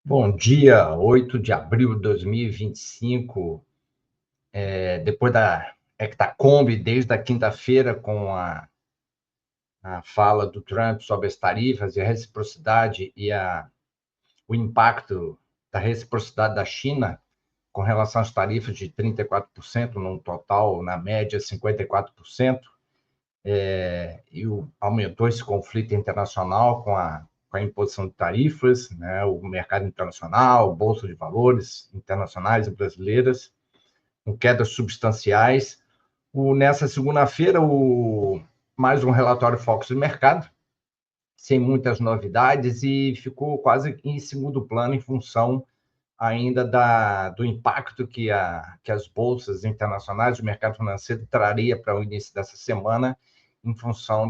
Bom dia, 8 de abril de 2025, depois da Hectacombe, desde a quinta-feira, com a fala do Trump sobre as tarifas e a reciprocidade e o impacto da reciprocidade da China com relação às tarifas de 34%, no total, na média, 54%, aumentou esse conflito internacional com a imposição de tarifas, né, o mercado internacional, bolsa de valores internacionais e brasileiras, com quedas substanciais. Nessa segunda-feira, mais um relatório Focus de mercado, sem muitas novidades, e ficou quase em segundo plano em função ainda do impacto que as bolsas internacionais, o mercado financeiro, traria para o início dessa semana, em função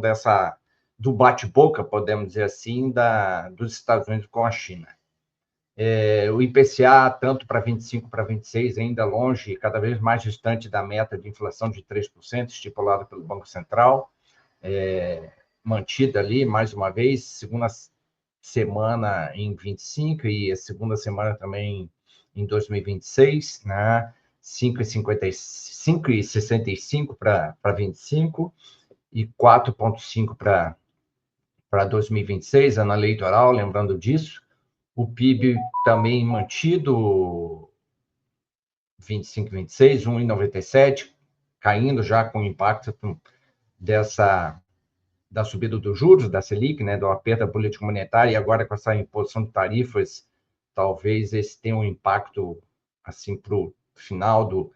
do bate-boca, podemos dizer assim, dos Estados Unidos com a China. O IPCA, tanto para 25 para 26, ainda longe, cada vez mais distante da meta de inflação de 3%, estipulada pelo Banco Central, mantida ali, mais uma vez, segunda semana em 25 e a segunda semana também em 2026, né? 5,65 para 25 e 4,5 para 2026, ano eleitoral, lembrando disso. O PIB também mantido 25, 26, 1,97, caindo já com o impacto da subida dos juros, da Selic, né, do aperto da política monetária, e agora com essa imposição de tarifas, talvez esse tenha um impacto assim para o final do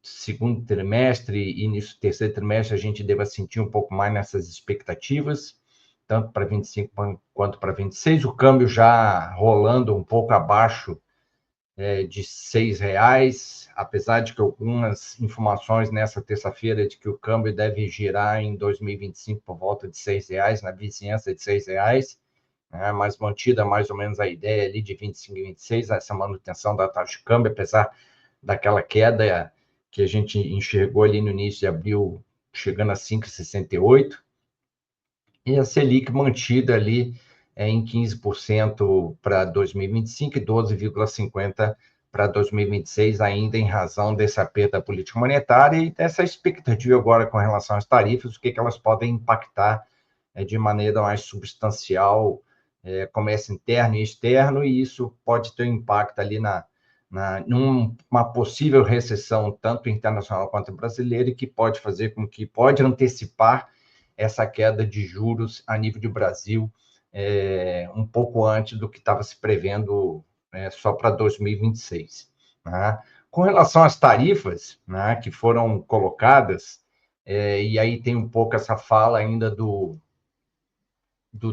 segundo trimestre e início do terceiro trimestre, a gente deva sentir um pouco mais nessas expectativas, tanto para 25 quanto para 26. O câmbio já rolando um pouco abaixo de R$ 6, apesar de que algumas informações nessa terça-feira de que o câmbio deve girar em 2025 por volta de R$ 6, na vizinhança de R$ 6, né? Mas mantida mais ou menos a ideia ali de 25 e 26, essa manutenção da taxa de câmbio, apesar daquela queda que a gente enxergou ali no início de abril, chegando a 5,68, e a Selic mantida ali em 15% para 2025 e 12,50% para 2026, ainda em razão desse aperto da política monetária e dessa expectativa agora com relação às tarifas, o que elas podem impactar de maneira mais substancial, comércio interno e externo, e isso pode ter um impacto ali numa possível recessão, tanto internacional quanto brasileira, e que pode fazer com que pode antecipar essa queda de juros a nível de Brasil, um pouco antes do que estava se prevendo só para 2026. Né? Com relação às tarifas, né, que foram colocadas, e aí tem um pouco essa fala ainda do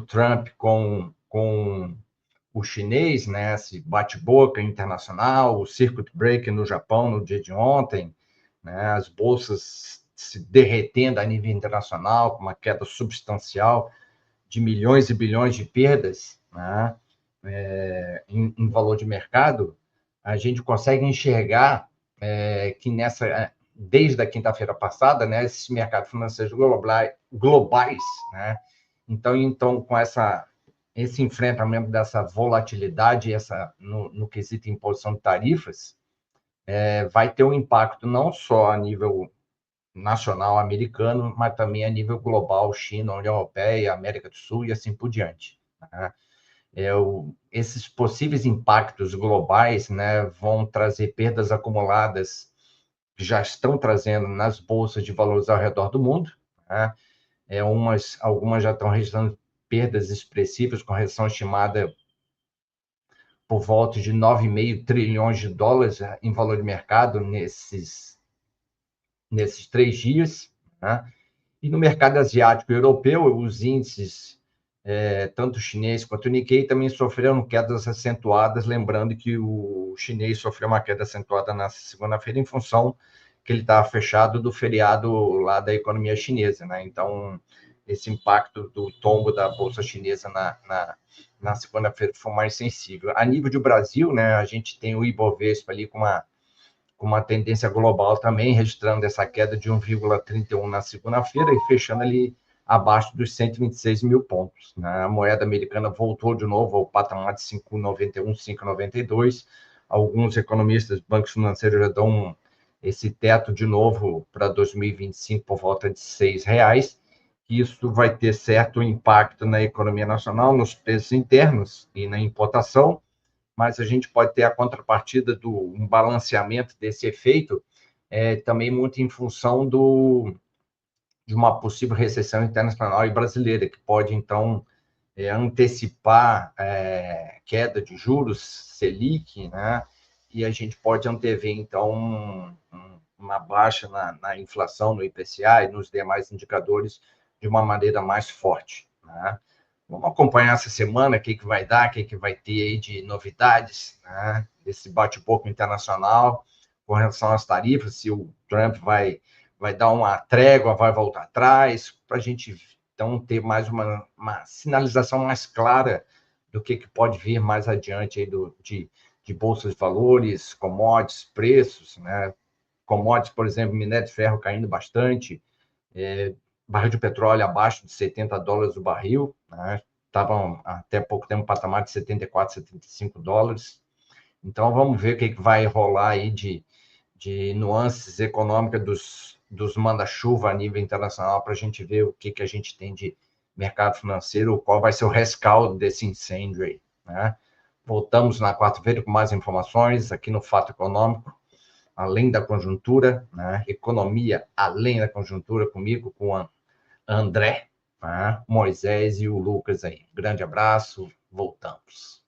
Trump com o chinês, né, esse bate-boca internacional, o circuit breaker no Japão no dia de ontem, né, as bolsas se derretendo a nível internacional, com uma queda substancial de milhões e bilhões de perdas, né, em valor de mercado, a gente consegue enxergar que desde a quinta-feira passada, né, esses mercados financeiros globais, né, então com esse enfrentamento dessa volatilidade, no quesito imposição de tarifas, vai ter um impacto não só a nível nacional americano, mas também a nível global, China, União Europeia, América do Sul e assim por diante. Né? Esses possíveis impactos globais, né, vão trazer perdas acumuladas que já estão trazendo nas bolsas de valores ao redor do mundo. Né? Algumas já estão registrando perdas expressivas, com redução estimada por volta de 9,5 trilhões de dólares em valor de mercado nesses 3 dias. Né? E no mercado asiático e europeu, os índices, tanto o chinês quanto o Nikkei, também sofreram quedas acentuadas, lembrando que o chinês sofreu uma queda acentuada na segunda-feira em função que ele estava fechado do feriado lá da economia chinesa, né? Então, esse impacto do tombo da bolsa chinesa na segunda-feira foi mais sensível. A nível de Brasil, né, a gente tem o Ibovespa ali com uma tendência global também, registrando essa queda de 1,31 na segunda-feira e fechando ali abaixo dos 126 mil pontos, né? A moeda americana voltou de novo ao patamar de 5,91, 5,92. Alguns economistas, bancos financeiros já dão esse teto de novo para 2025 por volta de R$ 6. Isso vai ter certo impacto na economia nacional, nos preços internos e na importação, mas a gente pode ter a contrapartida do um balanceamento desse efeito, também muito em função de uma possível recessão internacional e brasileira, que pode, então, antecipar queda de juros, Selic, né? E a gente pode antever, então, uma baixa na inflação, no IPCA e nos demais indicadores de uma maneira mais forte, né? Vamos acompanhar essa semana o que vai dar, o que vai ter aí de novidades, né? Esse bate-boca internacional com relação às tarifas, se o Trump vai dar uma trégua, vai voltar atrás, para a gente, então, ter mais uma sinalização mais clara do que pode vir mais adiante aí de bolsas de valores, commodities, preços, né? Commodities, por exemplo, minério de ferro caindo bastante, barril de petróleo abaixo de $70 o barril, né? Estavam até pouco tempo patamar de 74, 75 dólares. Então, vamos ver o que vai rolar aí de nuances econômicas dos manda-chuva a nível internacional para a gente ver o que a gente tem de mercado financeiro, qual vai ser o rescaldo desse incêndio aí, né? Voltamos na quarta-feira com mais informações aqui no Fato Econômico, além da conjuntura, né? Economia além da conjuntura, comigo, com o André, né? Moisés e o Lucas aí. Grande abraço, voltamos.